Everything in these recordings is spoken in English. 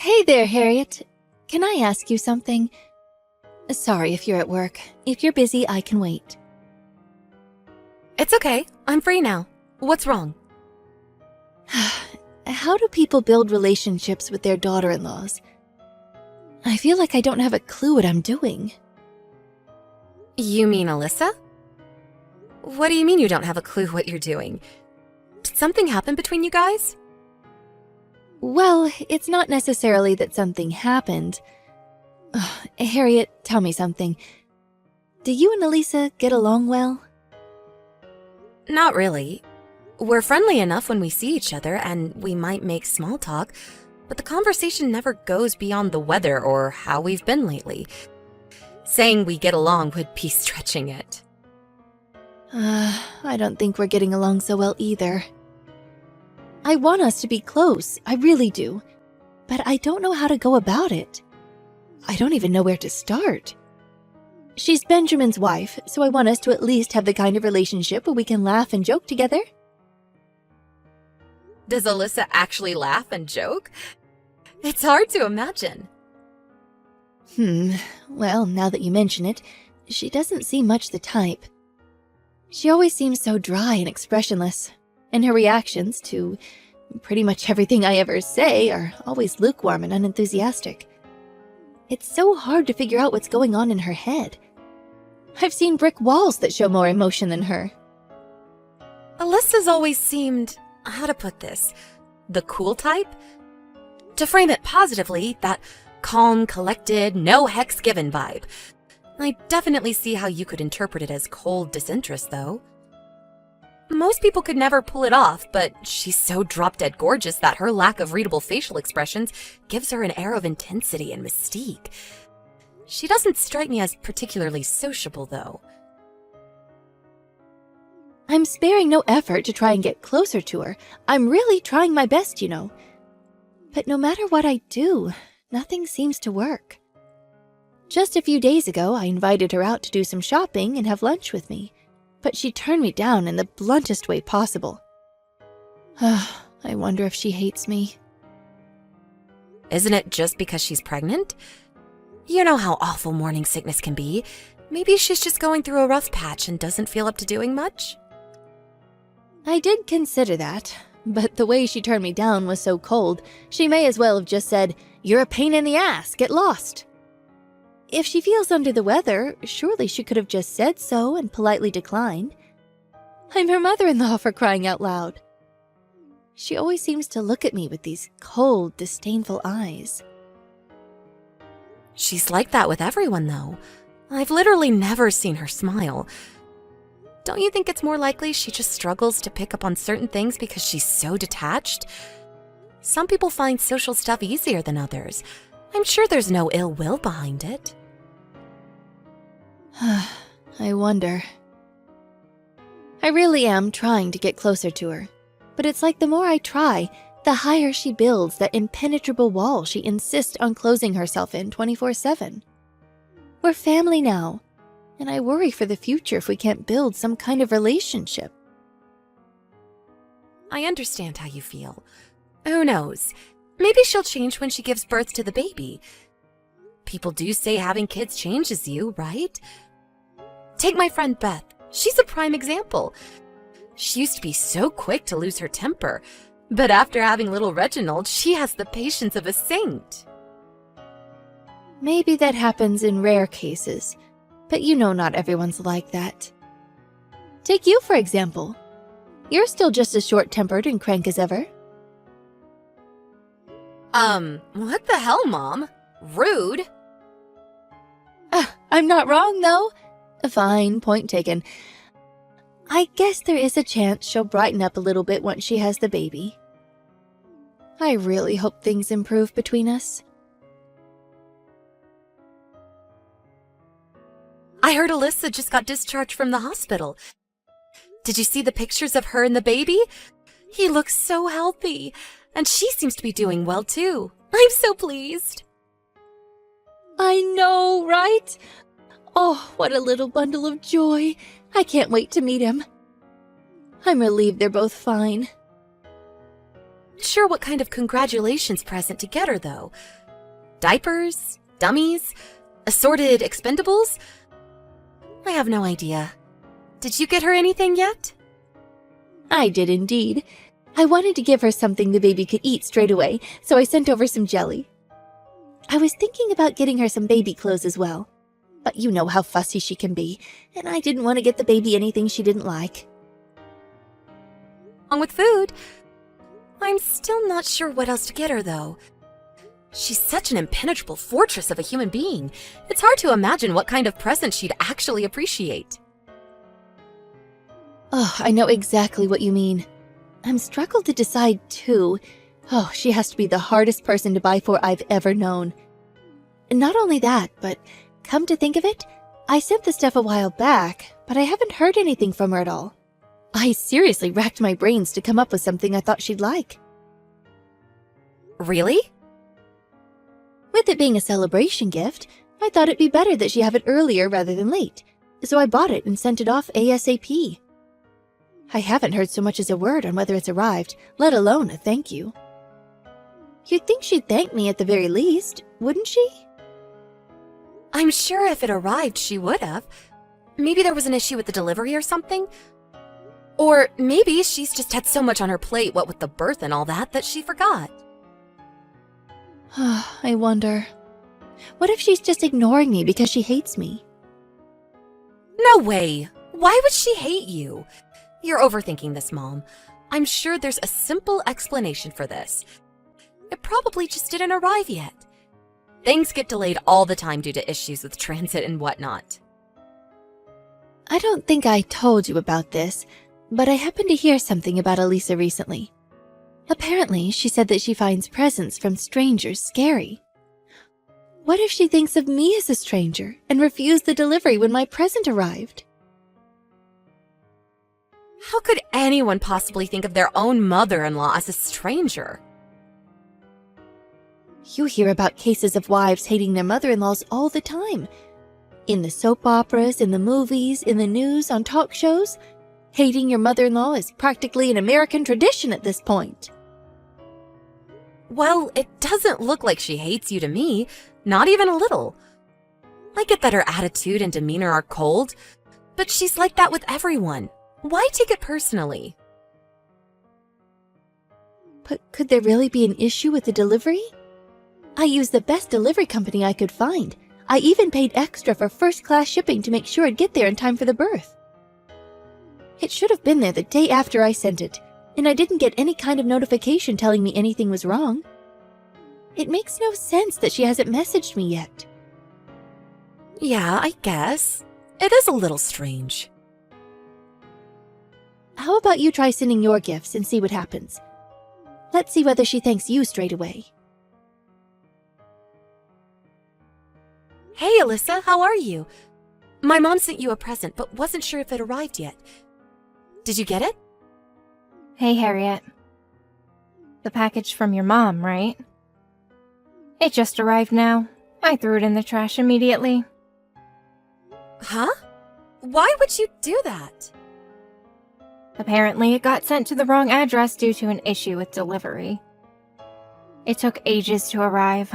Hey there, Harriet. Can I ask you something? Sorry if you're at work. If you're busy, I can wait. It's okay. I'm free now. What's wrong? How do people build relationships with their daughter-in-laws? I feel like I don't have a clue what I'm doing. You mean Alyssa? What do you mean you don't have a clue what you're doing? Did something happen between you guys? Well, it's not necessarily that something happened. Harriet, tell me something. Do you and Elisa get along well? Not really. We're friendly enough when we see each other, and we might make small talk, but the conversation never goes beyond the weather or how we've been lately. Saying we get along would be stretching it. I don't think we're getting along so well either. I want us to be close, I really do. But I don't know how to go about it. I don't even know where to start. She's Benjamin's wife, so I want us to at least have the kind of relationship where we can laugh and joke together. Does Alyssa actually laugh and joke? It's hard to imagine. Well, now that you mention it, she doesn't seem much the type. She always seems so dry and expressionless, and her reactions to pretty much everything I ever say are always lukewarm and unenthusiastic. It's so hard to figure out what's going on in her head. I've seen brick walls that show more emotion than her. Alyssa's always seemed, how to put this, the cool type? To frame it positively, that calm, collected, no hex given vibe. I definitely see how you could interpret it as cold disinterest, though. Most people could never pull it off, but she's so drop-dead gorgeous that her lack of readable facial expressions gives her an air of intensity and mystique. She doesn't strike me as particularly sociable, though. I'm sparing no effort to try and get closer to her. I'm really trying my best, you know. But no matter what I do, nothing seems to work. Just a few days ago, I invited her out to do some shopping and have lunch with me, but she turned me down in the bluntest way possible. I wonder if she hates me. Isn't it just because she's pregnant? You know how awful morning sickness can be. Maybe she's just going through a rough patch and doesn't feel up to doing much? I did consider that, but the way she turned me down was so cold, she may as well have just said, "You're a pain in the ass, get lost." If she feels under the weather, surely she could have just said so and politely declined. I'm her mother-in-law, for crying out loud. She always seems to look at me with these cold, disdainful eyes. She's like that with everyone, though. I've literally never seen her smile. Don't you think it's more likely she just struggles to pick up on certain things because she's so detached? Some people find social stuff easier than others. I'm sure there's no ill will behind it. I wonder. I really am trying to get closer to her, but it's like the more I try, the higher she builds that impenetrable wall she insists on closing herself in 24/7. We're family now, and I worry for the future if we can't build some kind of relationship. I understand how you feel. Who knows? Maybe she'll change when she gives birth to the baby. People do say having kids changes you, right? Take my friend Beth. She's a prime example. She used to be so quick to lose her temper, but after having little Reginald, she has the patience of a saint. Maybe that happens in rare cases, but you know not everyone's like that. Take you, for example. You're still just as short-tempered and crank as ever. What the hell, Mom? Rude. I'm not wrong, though. Fine, point taken. I guess there is a chance she'll brighten up a little bit once she has the baby. I really hope things improve between us. I heard Alyssa just got discharged from the hospital. Did you see the pictures of her and the baby? He looks so healthy, and she seems to be doing well too. I'm so pleased. I know, right? Oh, what a little bundle of joy. I can't wait to meet him. I'm relieved they're both fine. not sure what kind of congratulations present to get her, though. Diapers? Dummies? Assorted expendables? I have no idea. Did you get her anything yet? I did indeed. I wanted to give her something the baby could eat straight away, so I sent over some jelly. I was thinking about getting her some baby clothes as well, but you know how fussy she can be, and I didn't want to get the baby anything she didn't like. Along with food. I'm still not sure what else to get her, though. She's such an impenetrable fortress of a human being. It's hard to imagine what kind of present she'd actually appreciate. Oh, I know exactly what you mean. I'm struggled to decide, too. Oh, she has to be the hardest person to buy for I've ever known. And not only that, but come to think of it, I sent the stuff a while back, but I haven't heard anything from her at all. I seriously racked my brains to come up with something I thought she'd like. Really? With it being a celebration gift, I thought it'd be better that she have it earlier rather than late, so I bought it and sent it off ASAP. I haven't heard so much as a word on whether it's arrived, let alone a thank you. You'd think she'd thank me at the very least, wouldn't she? I'm sure if it arrived, she would have. Maybe there was an issue with the delivery or something. Or maybe she's just had so much on her plate, what with the birth and all that she forgot. I wonder. What if she's just ignoring me because she hates me? No way! Why would she hate you? You're overthinking this, Mom. I'm sure there's a simple explanation for this. It probably just didn't arrive yet. Things get delayed all the time due to issues with transit and whatnot. I don't think I told you about this, but I happened to hear something about Elisa recently. Apparently, she said that she finds presents from strangers scary. What if she thinks of me as a stranger and refused the delivery when my present arrived? How could anyone possibly think of their own mother-in-law as a stranger? You hear about cases of wives hating their mother-in-laws all the time. In the soap operas, in the movies, in the news, on talk shows. Hating your mother-in-law is practically an American tradition at this point. Well, it doesn't look like she hates you to me, not even a little. I get that her attitude and demeanor are cold, but she's like that with everyone. Why take it personally? But could there really be an issue with the delivery? I used the best delivery company I could find. I even paid extra for first-class shipping to make sure it'd get there in time for the birth. It should have been there the day after I sent it, and I didn't get any kind of notification telling me anything was wrong. It makes no sense that she hasn't messaged me yet. Yeah, I guess. It is a little strange. How about you try sending your gifts and see what happens? Let's see whether she thanks you straight away. Hey, Alyssa, how are you? My mom sent you a present, but wasn't sure if it arrived yet. Did you get it? Hey, Harriet. The package from your mom, right? It just arrived now. I threw it in the trash immediately. Huh? Why would you do that? Apparently, it got sent to the wrong address due to an issue with delivery. It took ages to arrive.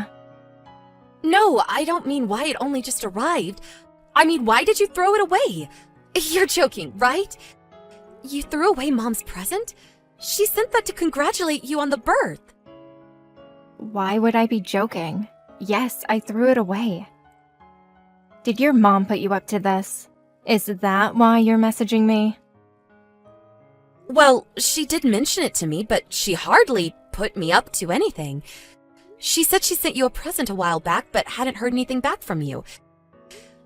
No, I don't mean why it only just arrived. I mean, why did you throw it away? You're joking, right? You threw away Mom's present? She sent that to congratulate you on the birth. Why would I be joking? Yes, I threw it away. Did your mom put you up to this? Is that why you're messaging me? Well, she did mention it to me, but she hardly put me up to anything. She said she sent you a present a while back, but hadn't heard anything back from you.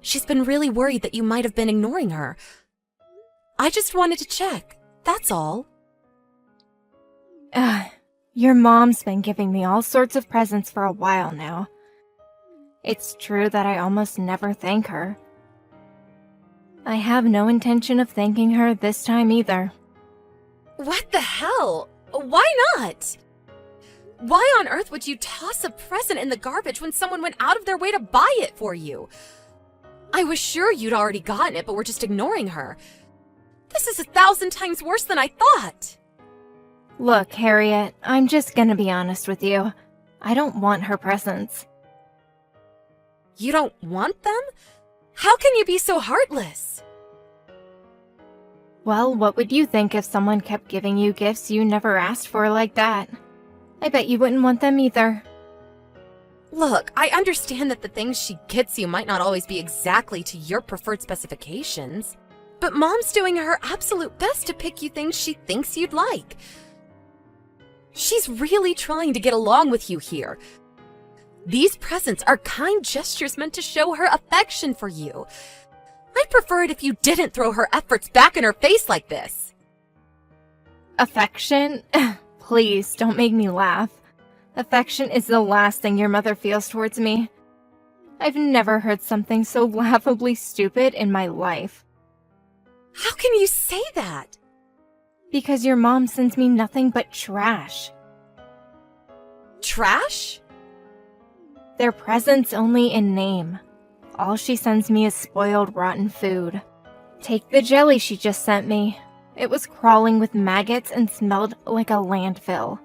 She's been really worried that you might have been ignoring her. I just wanted to check, that's all. Your mom's been giving me all sorts of presents for a while now. It's true that I almost never thank her. I have no intention of thanking her this time either. What the hell? Why not? Why on earth would you toss a present in the garbage when someone went out of their way to buy it for you? I was sure you'd already gotten it, but were just ignoring her. This is 1,000 times worse than I thought. Look, Harriet, I'm just gonna be honest with you. I don't want her presents. You don't want them? How can you be so heartless? Well, what would you think if someone kept giving you gifts you never asked for like that? I bet you wouldn't want them either. Look, I understand that the things she gets you might not always be exactly to your preferred specifications, but Mom's doing her absolute best to pick you things she thinks you'd like. She's really trying to get along with you here. These presents are kind gestures meant to show her affection for you. I'd prefer it if you didn't throw her efforts back in her face like this. Affection? Please, don't make me laugh. Affection is the last thing your mother feels towards me. I've never heard something so laughably stupid in my life. How can you say that? Because your mom sends me nothing but trash. Trash? They're presents only in name. All she sends me is spoiled, rotten food. Take the jelly she just sent me. It was crawling with maggots and smelled like a landfill.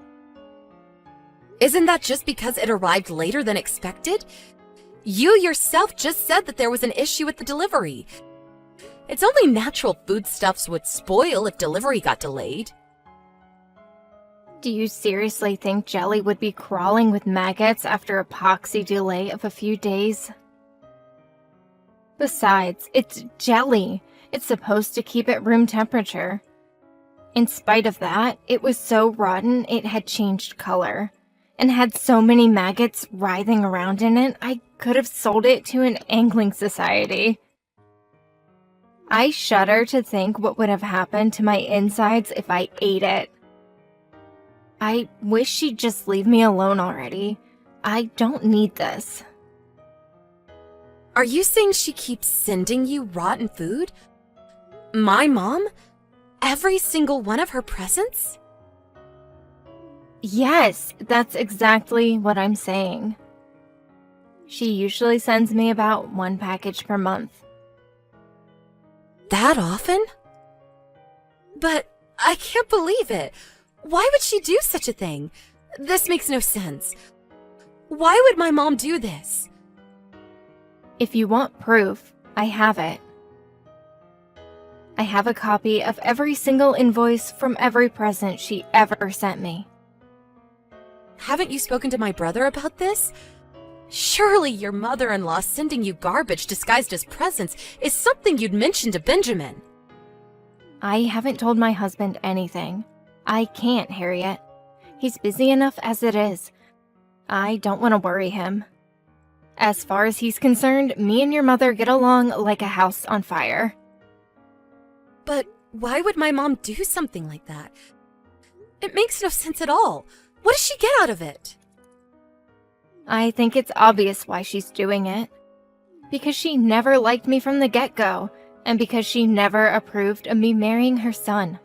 Isn't that just because it arrived later than expected? You yourself just said that there was an issue with the delivery. It's only natural foodstuffs would spoil if delivery got delayed. Do you seriously think jelly would be crawling with maggots after a poxy delay of a few days? Besides, it's jelly. It's supposed to keep at room temperature. In spite of that, it was so rotten it had changed color, and had so many maggots writhing around in it, I could have sold it to an angling society. I shudder to think what would have happened to my insides if I ate it. I wish she'd just leave me alone already. I don't need this. Are you saying she keeps sending you rotten food? My mom? Every single one of her presents? Yes, that's exactly what I'm saying. She usually sends me about 1 package per month. That often? But I can't believe it. Why would she do such a thing? This makes no sense. Why would my mom do this? If you want proof, I have it. I have a copy of every single invoice from every present she ever sent me. Haven't you spoken to my brother about this? Surely your mother-in-law sending you garbage disguised as presents is something you'd mention to Benjamin. I haven't told my husband anything. I can't, Harriet. He's busy enough as it is. I don't want to worry him. As far as he's concerned, me and your mother get along like a house on fire. But why would my mom do something like that? It makes no sense at all. What does she get out of it? I think it's obvious why she's doing it. Because she never liked me from the get-go, and because she never approved of me marrying her son.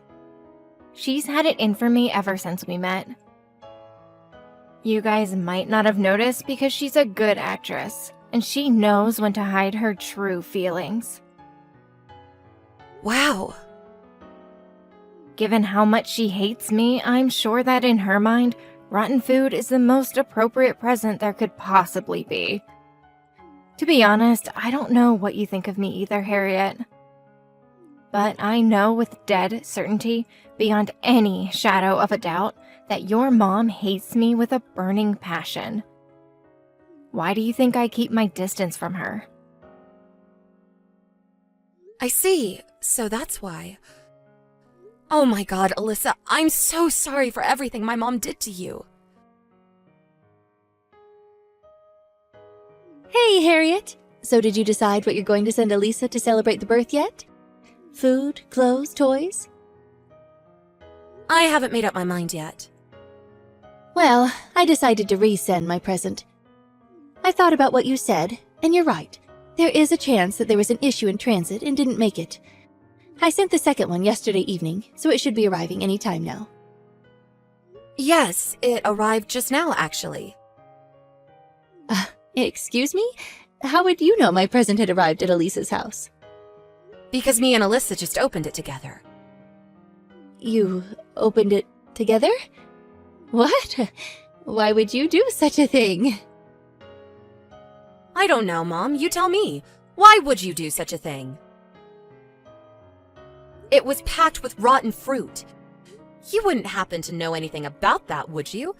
She's had it in for me ever since we met. You guys might not have noticed because she's a good actress, and she knows when to hide her true feelings. Wow. Given how much she hates me, I'm sure that in her mind, rotten food is the most appropriate present there could possibly be. To be honest, I don't know what you think of me either, Harriet. But I know with dead certainty, beyond any shadow of a doubt, that your mom hates me with a burning passion. Why do you think I keep my distance from her? I see. So that's why. Oh my God, Alyssa, I'm so sorry for everything my mom did to you. Hey, Harriet. So did you decide what you're going to send Elisa to celebrate the birth yet? Food, clothes, toys? I haven't made up my mind yet. Well, I decided to resend my present. I thought about what you said, and you're right. There is a chance that there was an issue in transit and didn't make it. I sent the second one yesterday evening, so it should be arriving any time now. Yes, it arrived just now, actually. Excuse me? How would you know my present had arrived at Elisa's house? Because me and Alyssa just opened it together. You opened it Together? What? Why would you do such a thing? I don't know, Mom. You tell me. Why would you do such a thing? It was packed with rotten fruit. You wouldn't happen to know anything about that, would you?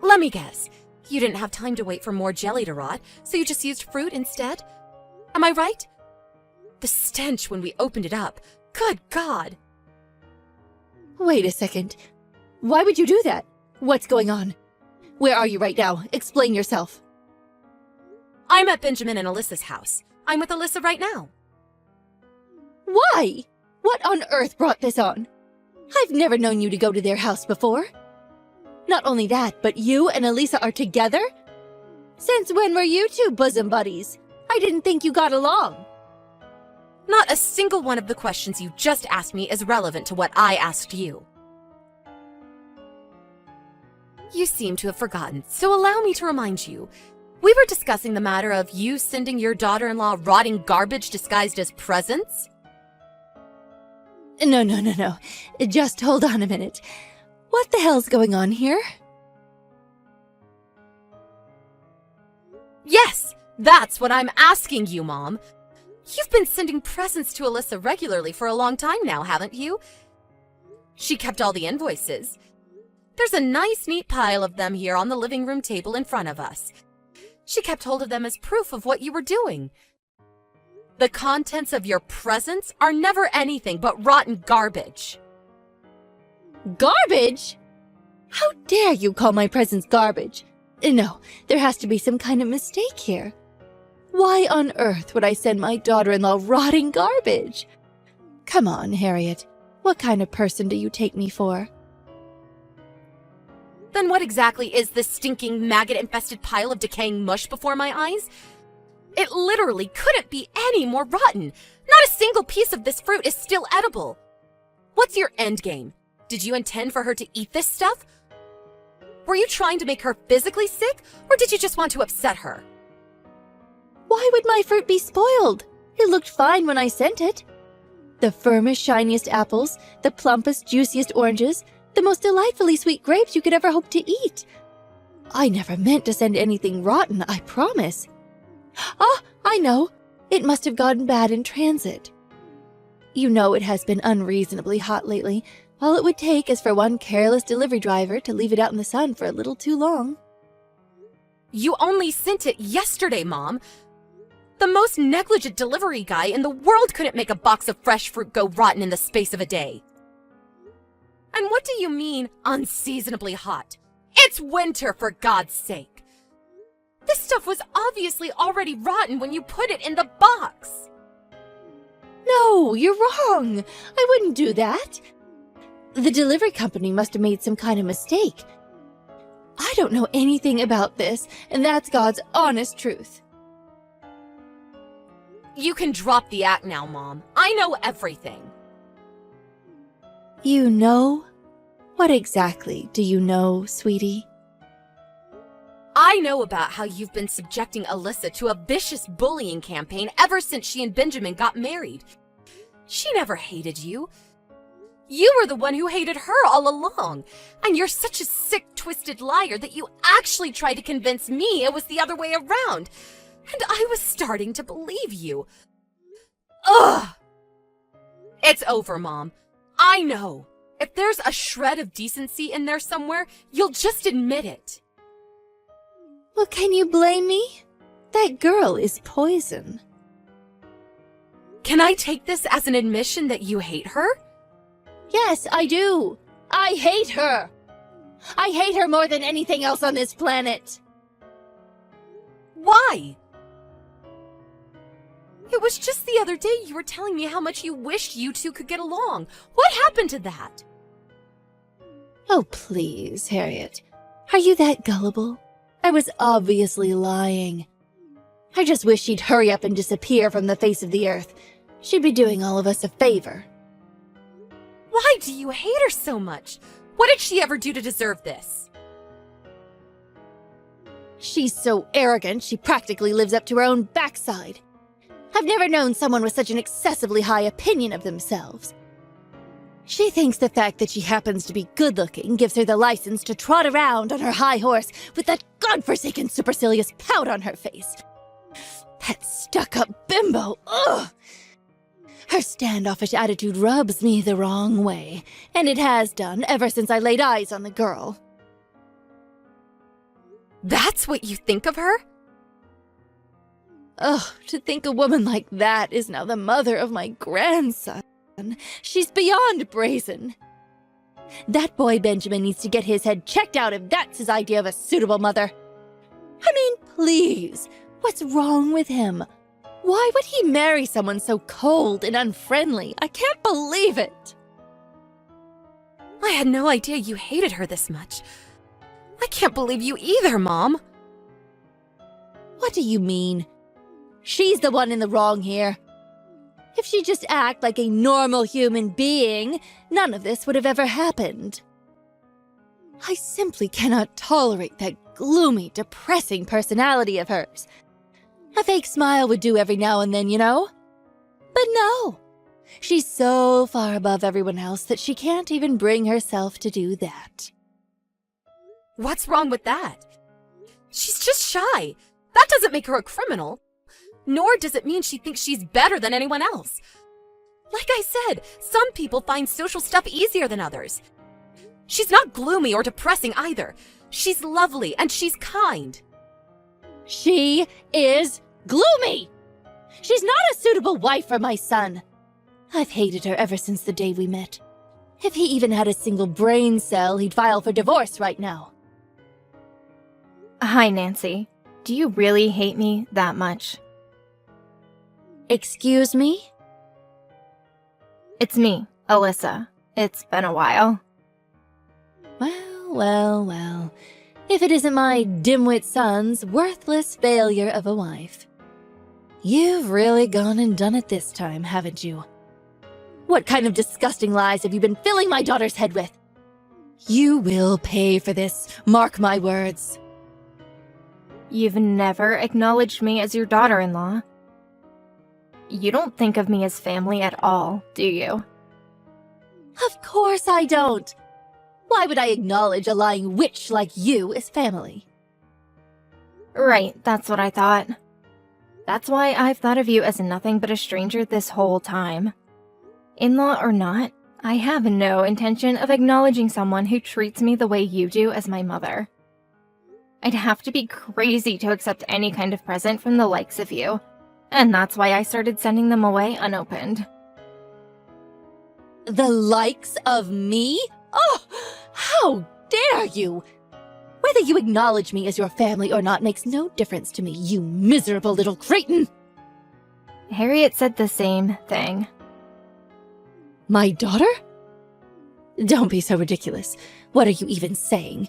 Let me guess. You didn't have time to wait for more jelly to rot, so you just used fruit instead? Am I right? The stench when we opened it up. Good God! Wait a second. Why would you do that? What's going on? Where are you right now? Explain yourself. I'm at Benjamin and Alyssa's house. I'm with Alyssa right now. Why? What on earth brought this on? I've never known you to go to their house before. Not only that, but you and Elisa are together? Since when were you two bosom buddies? I didn't think you got along. Not a single one of the questions you just asked me is relevant to what I asked you. You seem to have forgotten, so allow me to remind you. We were discussing the matter of you sending your daughter-in-law rotting garbage disguised as presents? No. Just hold on a minute. What the hell's going on here? Yes, that's what I'm asking you, Mom. You've been sending presents to Alyssa regularly for a long time now, haven't you? She kept all the invoices. There's a nice, neat pile of them here on the living room table in front of us. She kept hold of them as proof of what you were doing. The contents of your presents are never anything but rotten garbage. Garbage? How dare you call my presents garbage? No, there has to be some kind of mistake here. Why on earth would I send my daughter-in-law rotting garbage? Come on, Harriet. What kind of person do you take me for? Then what exactly is this stinking, maggot-infested pile of decaying mush before my eyes? It literally couldn't be any more rotten. Not a single piece of this fruit is still edible. What's your end game? Did you intend for her to eat this stuff? Were you trying to make her physically sick, or did you just want to upset her? Why would my fruit be spoiled? It looked fine when I sent it. The firmest, shiniest apples, the plumpest, juiciest oranges, the most delightfully sweet grapes you could ever hope to eat. I never meant to send anything rotten, I promise. Ah, I know. It must have gotten bad in transit. You know it has been unreasonably hot lately. All it would take is for one careless delivery driver to leave it out in the sun for a little too long. You only sent it yesterday, Mom. The most negligent delivery guy in the world couldn't make a box of fresh fruit go rotten in the space of a day. And what do you mean, unseasonably hot? It's winter, for God's sake. This stuff was obviously already rotten when you put it in the box. No, you're wrong. I wouldn't do that. The delivery company must have made some kind of mistake. I don't know anything about this, and that's God's honest truth. You can drop the act now, Mom. I know everything. You know? What exactly do you know, sweetie? I know about how you've been subjecting Alyssa to a vicious bullying campaign ever since she and Benjamin got married. She never hated you. You were the one who hated her all along. And you're such a sick, twisted liar that you actually tried to convince me it was the other way around. And I was starting to believe you. Ugh! It's over, Mom. I know. If there's a shred of decency in there somewhere, you'll just admit it. Well, can you blame me? That girl is poison. Can I take this as an admission that you hate her? Yes, I do. I hate her. I hate her more than anything else on this planet. Why? It was just the other day you were telling me how much you wished you two could get along. What happened to that? Oh, please, Harriet. Are you that gullible? I was obviously lying. I just wish she'd hurry up and disappear from the face of the earth. She'd be doing all of us a favor. Why do you hate her so much? What did she ever do to deserve this? She's so arrogant, she practically lives up to her own backside. I've never known someone with such an excessively high opinion of themselves. She thinks the fact that she happens to be good-looking gives her the license to trot around on her high horse with that godforsaken supercilious pout on her face. That stuck-up bimbo, ugh! Her standoffish attitude rubs me the wrong way, and it has done ever since I laid eyes on the girl. That's what you think of her? Ugh, to think a woman like that is now the mother of my grandson. She's beyond brazen. That boy Benjamin needs to get his head checked out if that's his idea of a suitable mother. I mean, please, what's wrong with him? Why would he marry someone so cold and unfriendly? I can't believe it. I had no idea you hated her this much. I can't believe you either, Mom. What do you mean? She's the one in the wrong here. If she'd just act like a normal human being, none of this would have ever happened. I simply cannot tolerate that gloomy, depressing personality of hers. A fake smile would do every now and then, you know? But no! She's so far above everyone else that she can't even bring herself to do that. What's wrong with that? She's just shy. That doesn't make her a criminal. Nor does it mean she thinks she's better than anyone else. Like I said, some people find social stuff easier than others. She's not gloomy or depressing either. She's lovely and she's kind. She is gloomy! She's not a suitable wife for my son. I've hated her ever since the day we met. If he even had a single brain cell, he'd file for divorce right now. Hi, Nancy. Do you really hate me that much? Excuse me? It's me, Alyssa. It's been a while. Well. If it isn't my dimwit son's worthless failure of a wife. You've really gone and done it this time, haven't you? What kind of disgusting lies have you been filling my daughter's head with? You will pay for this, mark my words. You've never acknowledged me as your daughter-in-law. You don't think of me as family at all, do you? Of course I don't. Why would I acknowledge a lying witch like you as family? Right, that's what I thought. That's why I've thought of you as nothing but a stranger this whole time. In-law or not, I have no intention of acknowledging someone who treats me the way you do as my mother. I'd have to be crazy to accept any kind of present from the likes of you, and that's why I started sending them away unopened. The likes of me? Oh, how dare you! Whether you acknowledge me as your family or not makes no difference to me, you miserable little cretin! Harriet said the same thing. My daughter? Don't be so ridiculous. What are you even saying?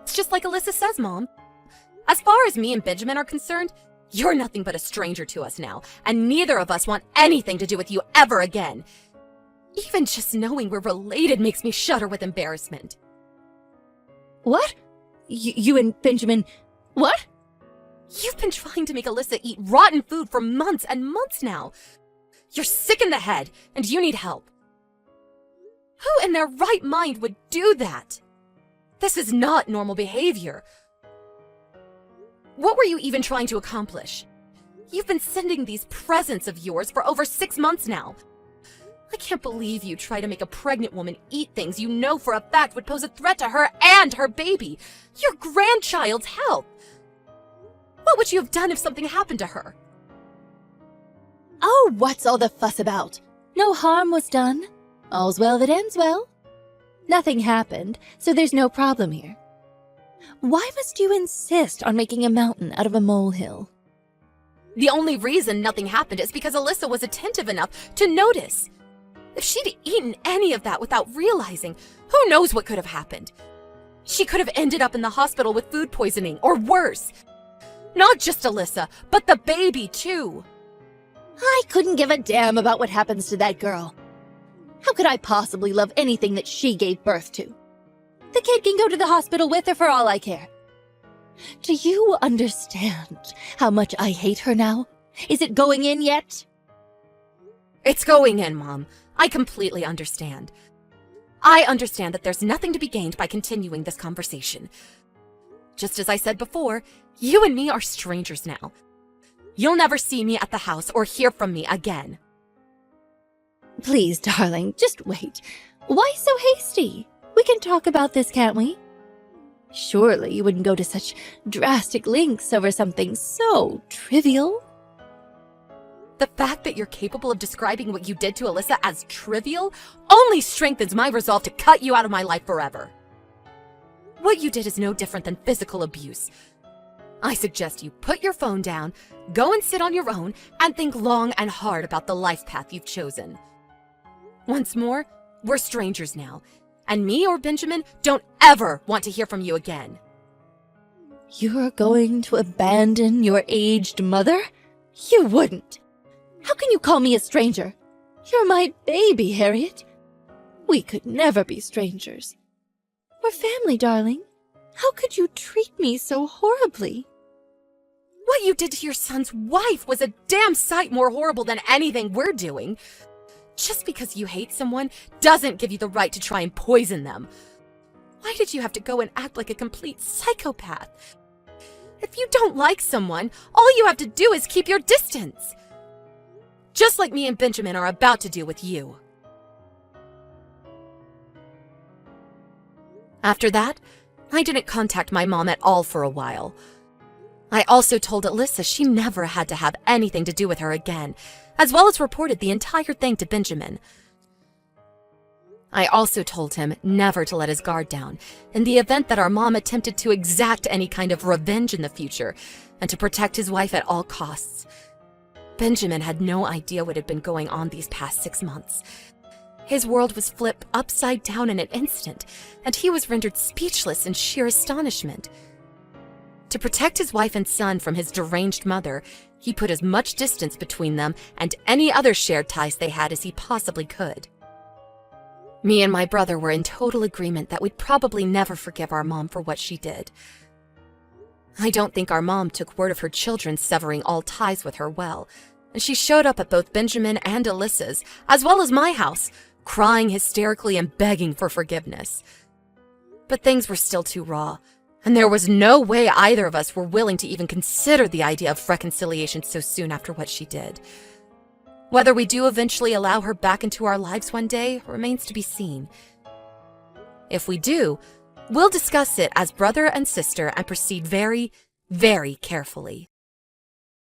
It's just like Alyssa says, Mom. As far as me and Benjamin are concerned, you're nothing but a stranger to us now, and neither of us want anything to do with you ever again. Even just knowing we're related makes me shudder with embarrassment. What? You and Benjamin... What? You've been trying to make Alyssa eat rotten food for months and months now. You're sick in the head, and you need help. Who in their right mind would do that? This is not normal behavior. What were you even trying to accomplish? You've been sending these presents of yours for over 6 months now. I can't believe you try to make a pregnant woman eat things you know for a fact would pose a threat to her and her baby, your grandchild's health. What would you have done if something happened to her? Oh, what's all the fuss about? No harm was done. All's well that ends well. Nothing happened, so there's no problem here. Why must you insist on making a mountain out of a molehill? The only reason nothing happened is because Alyssa was attentive enough to notice. If she'd eaten any of that without realizing, who knows what could have happened? She could have ended up in the hospital with food poisoning, or worse. Not just Alyssa, but the baby too. I couldn't give a damn about what happens to that girl. How could I possibly love anything that she gave birth to? The kid can go to the hospital with her for all I care. Do you understand how much I hate her now? Is it going in yet? It's going in, Mom. I completely understand. I understand that there's nothing to be gained by continuing this conversation. Just as I said before, you and me are strangers now. You'll never see me at the house or hear from me again. Please, darling, just wait. Why so hasty? We can talk about this, can't we? Surely you wouldn't go to such drastic lengths over something so trivial. The fact that you're capable of describing what you did to Alyssa as trivial only strengthens my resolve to cut you out of my life forever. What you did is no different than physical abuse. I suggest you put your phone down, go and sit on your own, and think long and hard about the life path you've chosen. Once more, we're strangers now, and me or Benjamin don't ever want to hear from you again. You're going to abandon your aged mother? You wouldn't. How can you call me a stranger? You're my baby, Harriet. We could never be strangers. We're family, darling. How could you treat me so horribly? What you did to your son's wife was a damn sight more horrible than anything we're doing. Just because you hate someone doesn't give you the right to try and poison them. Why did you have to go and act like a complete psychopath? If you don't like someone, all you have to do is keep your distance. Just like me and Benjamin are about to do with you. After that, I didn't contact my mom at all for a while. I also told Alyssa she never had to have anything to do with her again, as well as reported the entire thing to Benjamin. I also told him never to let his guard down in the event that our mom attempted to exact any kind of revenge in the future, and to protect his wife at all costs. Benjamin had no idea what had been going on these past 6 months. His world was flipped upside down in an instant, and he was rendered speechless in sheer astonishment. To protect his wife and son from his deranged mother, he put as much distance between them and any other shared ties they had as he possibly could. Me and my brother were in total agreement that we'd probably never forgive our mom for what she did. I don't think our mom took word of her children severing all ties with her well, and she showed up at both Benjamin and Alyssa's, as well as my house, crying hysterically and begging for forgiveness. But things were still too raw, and there was no way either of us were willing to even consider the idea of reconciliation so soon after what she did. Whether we do eventually allow her back into our lives one day remains to be seen. If we do, we'll discuss it as brother and sister and proceed very, very carefully.